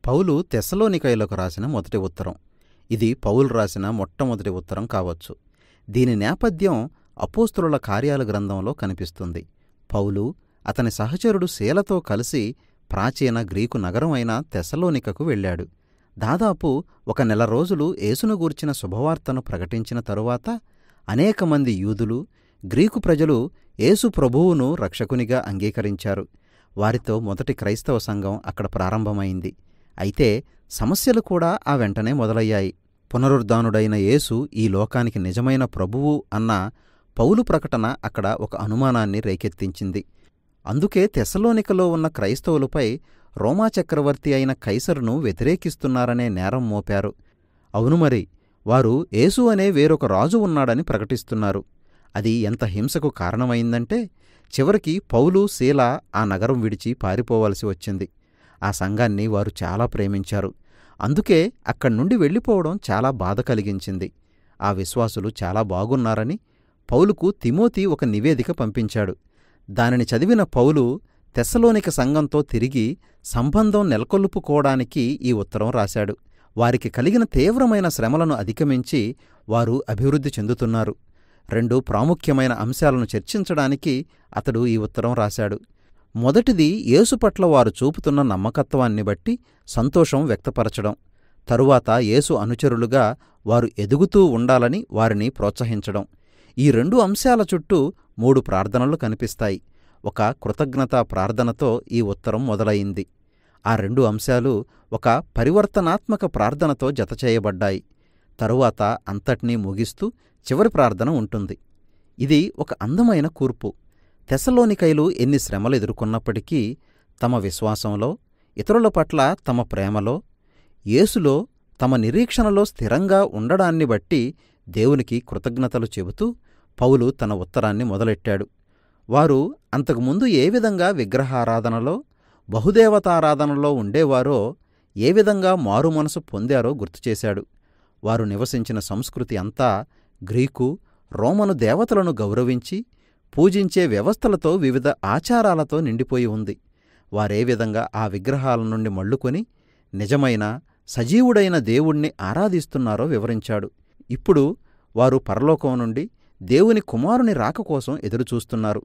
పౌలు తెస్సలోనికయులకు రాసిన మొదటి ఉత్తరం. ఇది పౌలు రాసిన మొట్టమొదటి ఉత్తరం కావచ్చు. దీని నేపథ్యం అపోస్తలుల కార్యాల గ్రంథంలో కనిపిస్తుంది. పౌలు అతని సహచరుడు శీలతో కలిసి ప్రాచీన గ్రీకు నగరం అయిన తెస్సలోనికకు వెళ్ళాడు. దాదాపు 1 నెల రోజులు యేసును గూర్చిన శుభవార్తను ప్రకటించిన తరువాత అనేకమంది యూదులు, గ్రీకు ప్రజలు యేసు ప్రభువును రక్షకునిగా అంగీకరించారు. వారితో మొదటి క్రైస్తవ సంఘం అక్కడ ప్రారంభమైంది. అయితే సమస్యలు కూడా ఆ వెంటనే మొదలయ్యాయి. పునరుద్ధానుడైన యేసు ఈ లోకానికి నిజమైన ప్రభువు అన్న పౌలు ప్రకటన అక్కడ ఒక అనుమానాన్ని రేకెత్తించింది. అందుకే తెస్సలోనికలో ఉన్న క్రైస్తవులపై రోమా చక్రవర్తి అయిన కైసరును వ్యతిరేకిస్తున్నారనే నేరం మోపారు. అవును మరి, వారు యేసు అనే వేరొక రాజు ఉన్నాడని ప్రకటిస్తున్నారు. అది ఎంత హింసకు కారణమైందంటే చివరికి పౌలు, శీల ఆ నగరం విడిచి పారిపోవలసి వచ్చింది. ఆ సంఘాన్ని వారు చాలా ప్రేమించారు. అందుకే అక్కడ్నుండి వెళ్ళిపోవడం చాలా బాధ కలిగించింది. ఆ విశ్వాసులు చాలా బాగున్నారని పౌలుకు తిమోతి ఒక నివేదిక పంపించాడు. దానిని చదివిన పౌలు తెస్సలోనిక సంఘంతో తిరిగి సంబంధం నెలకొల్పుకోవడానికి ఈ ఉత్తరం రాశాడు. వారికి కలిగిన తీవ్రమైన శ్రమలను అధిగమించి వారు అభివృద్ధి చెందుతున్నారు. 2 ప్రాముఖ్యమైన అంశాలను చర్చించడానికి అతడు ఈ ఉత్తరం రాశాడు. మొదటిది, యేసు పట్ల వారు చూపుతున్న నమ్మకత్వాన్ని బట్టి సంతోషం వ్యక్తపరచడం. తరువాత యేసు అనుచరులుగా వారు ఎదుగుతూ ఉండాలని వారిని ప్రోత్సహించడం. ఈ 2 అంశాల చుట్టూ 3 ప్రార్థనలు కనిపిస్తాయి. ఒక కృతజ్ఞతా ప్రార్థనతో ఈ ఉత్తరం మొదలయింది. ఆ 2 అంశాలు ఒక పరివర్తనాత్మక ప్రార్థనతో జతచేయబడ్డాయి. తరువాత అంతటినీ ముగిస్తూ చివరి ప్రార్థన ఉంటుంది. ఇది ఒక అందమైన కూర్పు. తెస్సలోనికైలు ఎన్ని శ్రమలు ఎదుర్కొన్నప్పటికీ తమ విశ్వాసంలో, ఇతరుల పట్ల తమ ప్రేమలో, యేసులో తమ నిరీక్షణలో స్థిరంగా ఉండడాన్ని బట్టి దేవునికి కృతజ్ఞతలు చెబుతూ పౌలు తన ఉత్తరాన్ని మొదలెట్టాడు. వారు అంతకుముందు ఏ విధంగా విగ్రహారాధనలో, బహుదేవతారాధనలో ఉండేవారో, ఏ విధంగా మారుమనసు పొందారో గుర్తుచేశాడు. వారు నివసించిన సంస్కృతి అంతా గ్రీకు, రోమను దేవతలను గౌరవించి పూజించే వ్యవస్థలతో, వివిధ ఆచారాలతో నిండిపోయి ఉంది. వారే విధంగా ఆ విగ్రహాల నుండి మళ్లుకొని నిజమైన సజీవుడైన దేవుణ్ణి ఆరాధిస్తున్నారో వివరించాడు. ఇప్పుడు వారు పరలోకం నుండి దేవుని కుమారుని రాక కోసం ఎదురుచూస్తున్నారు.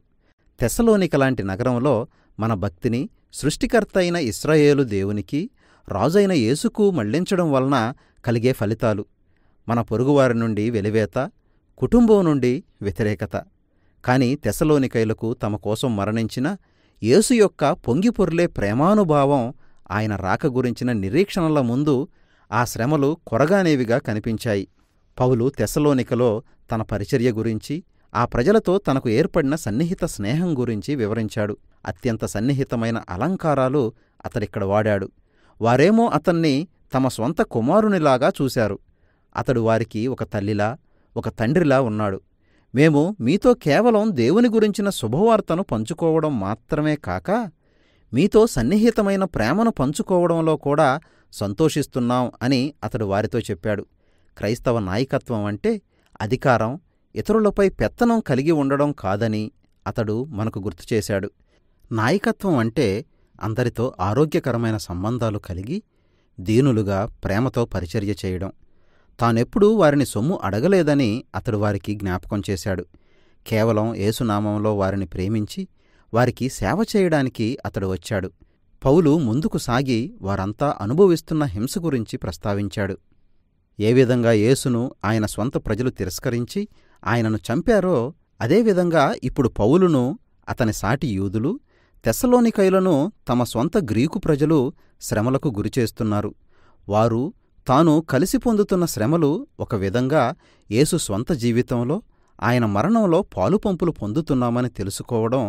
తెస్సలోనికలాంటి నగరంలో మన భక్తిని సృష్టికర్త అయిన ఇశ్రాయేలు దేవునికి, రాజైన యేసుకు మళ్లించడం వలన కలిగే ఫలితాలు: మన పొరుగువారి నుండి వెలివేత, కుటుంబం నుండి వ్యతిరేకత. కాని తెస్సలోనికైలకు తమ కోసం మరణించిన యేసు యొక్క పొంగిపొర్లే ప్రేమానుభావం, ఆయన రాక గురించిన నిరీక్షణల ముందు ఆ శ్రమలు కొరగానేవిగా కనిపించాయి. పౌలు తెస్సలోనికలో తన పరిచర్య గురించి, ఆ ప్రజలతో తనకు ఏర్పడిన సన్నిహిత స్నేహం గురించి వివరించాడు. అత్యంత సన్నిహితమైన అలంకారాలు అతడిక్కడ వాడాడు. వారేమో అతన్ని తమ స్వంత కుమారునిలాగా చూశారు. అతడు వారికి ఒక తల్లిలా, ఒక తండ్రిలా ఉన్నాడు. మేము మీతో కేవలం దేవుని గురించిన శుభవార్తను పంచుకోవడం మాత్రమే కాక, మీతో సన్నిహితమైన ప్రేమను పంచుకోవడంలో కూడా సంతోషిస్తున్నాం అని అతడు వారితో చెప్పాడు. క్రైస్తవ నాయకత్వం అంటే అధికారం, ఇతరులపై పెత్తనం కలిగి ఉండడం కాదని అతడు మనకు గుర్తుచేశాడు. నాయకత్వం అంటే అందరితో ఆరోగ్యకరమైన సంబంధాలు కలిగి, దీనులుగా ప్రేమతో పరిచర్య చేయడం. తానెప్పుడూ వారిని సొమ్ము అడగలేదని అతడు వారికి జ్ఞాపకం చేశాడు. కేవలం యేసునామంలో వారిని ప్రేమించి వారికి సేవ చేయడానికి అతడు వచ్చాడు. పౌలు ముందుకు సాగి వారంతా అనుభవిస్తున్న హింస గురించి ప్రస్తావించాడు. ఏ విధంగా యేసును ఆయన స్వంత ప్రజలు తిరస్కరించి ఆయనను చంపారో, అదేవిధంగా ఇప్పుడు పౌలును, అతని సాటి యూదులు, తెస్సలోనికైలను తమ స్వంత గ్రీకు ప్రజలు శ్రమలకు గురిచేస్తున్నారు. వారు తాను కలిసి పొందుతున్న శ్రమలు ఒక విధంగా యేసు స్వంత జీవితంలో, ఆయన మరణంలో పాలుపంపులు పొందుతున్నామని తెలుసుకోవడం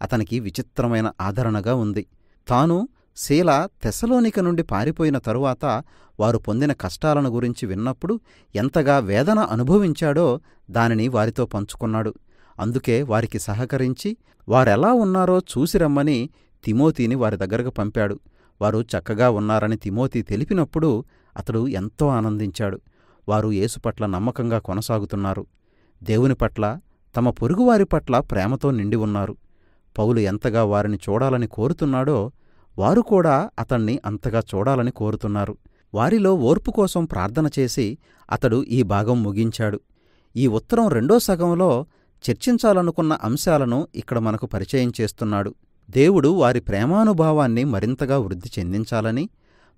అతనికి విచిత్రమైన ఆదరణగా ఉంది. తాను, శీల తెస్సలోనిక నుండి పారిపోయిన తరువాత వారు పొందిన కష్టాలను గురించి విన్నప్పుడు ఎంతగా వేదన అనుభవించాడో దానిని వారితో పంచుకున్నాడు. అందుకే వారికి సహకరించి వారెలా ఉన్నారో చూసిరమ్మని తిమోతిని వారి దగ్గరకు పంపాడు. వారు చక్కగా ఉన్నారని తిమోతి తెలిపినప్పుడు అతడు ఎంతో ఆనందించాడు. వారు యేసు పట్ల నమ్మకంగా కొనసాగుతున్నారు. దేవుని పట్ల, తమ పొరుగువారి పట్ల ప్రేమతో నిండి ఉన్నారు. పౌలు ఎంతగా వారిని చూడాలని కోరుతున్నాడో వారు కూడా అతణ్ణి అంతగా చూడాలని కోరుతున్నారు. వారిలో ఓర్పు కోసం ప్రార్థన చేసి అతడు ఈ భాగం ముగించాడు. ఈ ఉత్తరం రెండో సగంలో చర్చించాలనుకున్న అంశాలను ఇక్కడ మనకు పరిచయం చేస్తున్నాడు. దేవుడు వారి ప్రేమానుభావాన్ని మరింతగా వృద్ధి చెందించాలని,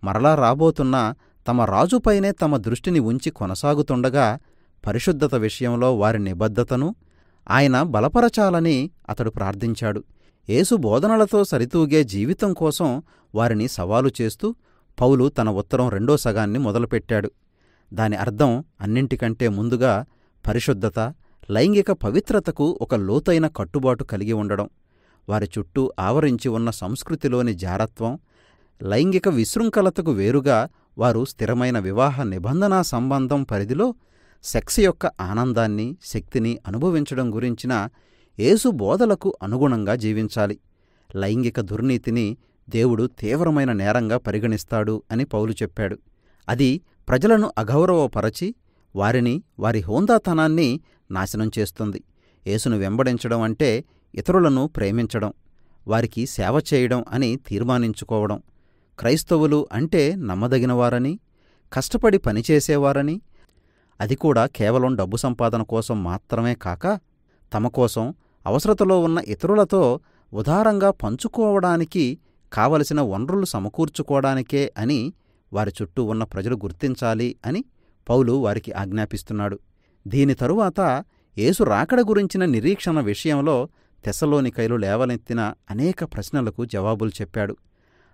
మరలా రాబోతున్న తమ రాజుపైనే తమ దృష్టిని ఉంచి కొనసాగుతుండగా పరిశుద్ధత విషయంలో వారి నిబద్ధతను ఆయన బలపరచాలని అతడు ప్రార్థించాడు. యేసు బోధనలతో సరితూగే జీవితం కోసం వారిని సవాలు చేస్తూ పౌలు తన ఉత్తరం రెండో సగాన్ని మొదలుపెట్టాడు. దాని అర్థం అన్నింటికంటే ముందుగా పరిశుద్ధత, లైంగిక పవిత్రతకు ఒక లోతైన కట్టుబాటు కలిగి ఉండడం, వారి చుట్టూ ఆవరించి ఉన్న సంస్కృతిలోని జారత్వం, లైంగిక విశృంఖలతకు వేరుగా వారు స్థిరమైన వివాహ నిబంధనా సంబంధం పరిధిలో సెక్స్ యొక్క ఆనందాన్ని, శక్తిని అనుభవించడం గురించిన యేసు బోధలకు అనుగుణంగా జీవించాలి. లైంగిక దుర్నీతిని దేవుడు తీవ్రమైన నేరంగా పరిగణిస్తాడు అని పౌలు చెప్పాడు. అది ప్రజలను అగౌరవపరచి వారిని, వారి హోందాతనాన్ని నాశనం చేస్తుంది. యేసును వెంబడించడం అంటే ఇతరులను ప్రేమించడం, వారికి సేవ చేయడం అని తీర్మానించుకోవడం. క్రైస్తవులు అంటే నమ్మదగినవారని, కష్టపడి పనిచేసేవారని, అది కూడా కేవలం డబ్బు సంపాదన కోసం మాత్రమే కాక తమ కోసం, అవసరతలో ఉన్న ఇతరులతో ఉదారంగా పంచుకోవడానికి కావలసిన వనరులు సమకూర్చుకోవడానికే అని వారి చుట్టూ ఉన్న ప్రజలు గుర్తించాలి అని పౌలు వారికి ఆజ్ఞాపిస్తున్నాడు. దీని తరువాత యేసు రాకడ గురించిన నిరీక్షణ విషయంలో తెస్సలోనికైలు లేవనెత్తిన అనేక ప్రశ్నలకు జవాబులు చెప్పాడు.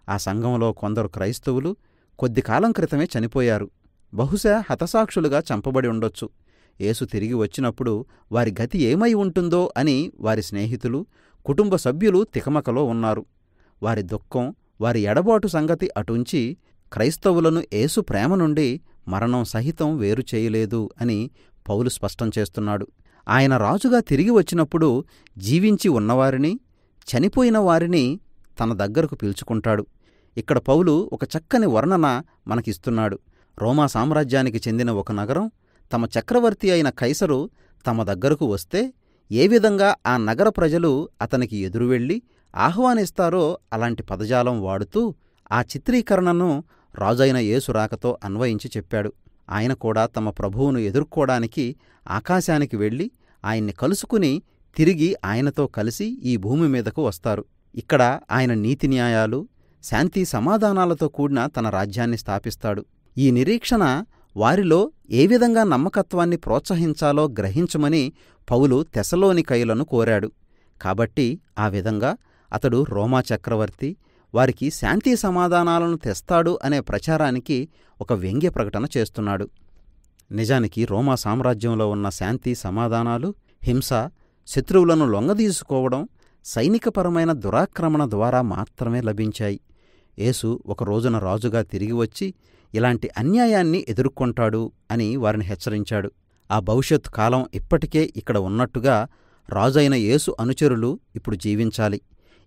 ఆ సంఘంలో కొందరు క్రైస్తవులు కొద్ది కాలం క్రితమే చనిపోయారు. బహుశా హతసాక్షులుగా చంపబడి ఉండొచ్చు. యేసు తిరిగి వచ్చినప్పుడు వారి గతి ఏమై ఉంటుందో అని వారి స్నేహితులు, కుటుంబ సభ్యులు తికమకలో ఉన్నారు. వారి దుఃఖం, వారి ఎడబాటు సంగతి అటుంచి క్రైస్తవులను యేసు ప్రేమ నుండి మరణం సహితం వేరు చేయలేదు అని పౌలు స్పష్టం చేస్తున్నాడు. ఆయన రాజుగా తిరిగి వచ్చినప్పుడు జీవించి ఉన్నవారిని, చనిపోయిన వారిని తన దగ్గరకు పిలుచుకుంటాడు. ఇక్కడ పౌలు ఒక చక్కని వర్ణన మనకిస్తున్నాడు. రోమా సామ్రాజ్యానికి చెందిన ఒక నగరం తమ చక్రవర్తి అయిన కైసరు తమ దగ్గరకు వస్తే ఏ విధంగా ఆ నగర ప్రజలు అతనికి ఎదురువెళ్లి ఆహ్వానిస్తారో అలాంటి పదజాలం వాడుతూ ఆ చిత్రీకరణను రాజైన యేసు రాకతో అన్వయించి చెప్పాడు. ఆయన కూడా తమ ప్రభువును ఎదుర్కోవడానికి ఆకాశానికి వెళ్లి ఆయన్ని కలుసుకుని తిరిగి ఆయనతో కలిసి ఈ భూమి మీదకు వస్తారు. ఇక్కడ ఆయన నీతి న్యాయాలు, శాంతి సమాధానాలతో కూడిన తన రాజ్యాన్ని స్థాపిస్తాడు. ఈ నిరీక్షణ వారిలో ఏ విధంగా నమ్మకత్వాన్ని ప్రోత్సహించాలో గ్రహించమని పౌలు తెస్సలోనికైలను కోరాడు. కాబట్టి ఆ విధంగా అతడు రోమా చక్రవర్తి వారికి శాంతి సమాధానాలను తెస్తాడు అనే ప్రచారానికి ఒక వ్యంగ్య ప్రకటన చేస్తున్నాడు. నిజానికి రోమా సామ్రాజ్యంలో ఉన్న శాంతి సమాధానాలు, హింస, శత్రువులను లొంగదీసుకోవడం, సైనికపరమైన దురాక్రమణ ద్వారా మాత్రమే లభించాయి. యేసు ఒక రోజున రాజుగా తిరిగి వచ్చి ఇలాంటి అన్యాయాన్ని ఎదుర్కొంటాడు అని వారిని హెచ్చరించాడు. ఆ భవిష్యత్ కాలం ఇప్పటికే ఇక్కడ ఉన్నట్టుగా రాజైన యేసు అనుచరులు ఇప్పుడు జీవించాలి.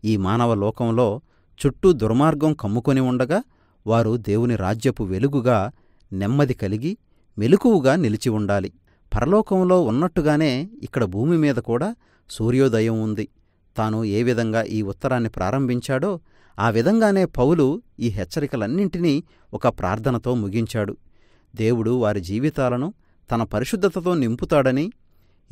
ఈ మానవ లోకంలో చుట్టూ దుర్మార్గం కమ్ముకొని ఉండగా వారు దేవుని రాజ్యపు వెలుగుగా, నెమ్మది కలిగి, మెలకువగా నిలిచి ఉండాలి. పరలోకంలో ఉన్నట్టుగానే ఇక్కడ భూమి మీద కూడా సూర్యోదయం ఉంది. తాను ఏ విధంగా ఈ ఉత్తరాన్ని ప్రారంభించాడో ఆ విధంగానే పౌలు ఈ హెచ్చరికలన్నింటినీ ఒక ప్రార్థనతో ముగించాడు. దేవుడు వారి జీవితాలను తన పరిశుద్ధతతో నింపుతాడని,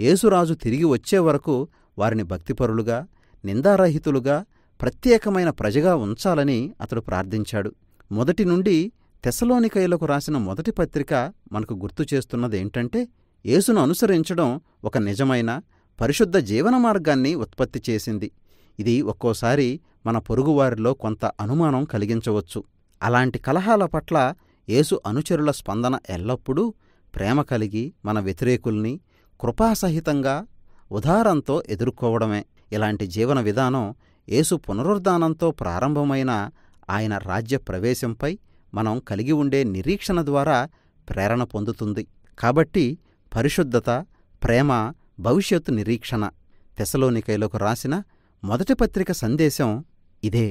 యేసురాజు తిరిగి వచ్చే వరకు వారిని భక్తిపరులుగా, నిందారహితులుగా, ప్రత్యేకమైన ప్రజగా ఉంచాలని అతడు ప్రార్థించాడు. మొదటి నుండి తెస్సలోనికైలకు రాసిన మొదటి పత్రిక మనకు గుర్తు చేస్తున్నదేంటంటే, యేసును అనుసరించడం ఒక నిజమైన పరిశుద్ధ జీవన మార్గాన్ని ఉత్పత్తి చేసింది. ఇది ఒక్కోసారి మన పొరుగువారిలో కొంత అనుమానం కలిగించవచ్చు. అలాంటి కలహాల పట్ల యేసు అనుచరుల స్పందన ఎల్లప్పుడూ ప్రేమ కలిగి మన వ్యతిరేకుల్ని కృపాసహితంగా, ఉదారంతో ఎదుర్కోవడమే. ఇలాంటి జీవన విధానం యేసు పునరుద్ధానంతో ప్రారంభమైన ఆయన రాజ్య ప్రవేశంపై మనం కలిగి ఉండే నిరీక్షణ ద్వారా ప్రేరణ పొందుతుంది. కాబట్టి పరిశుద్ధత, ప్రేమ భవిష్యత్తు నిరీక్షణ. తెస్సలోనికైలకు రాసిన మొదటి పత్రిక సందేశం ఇదే.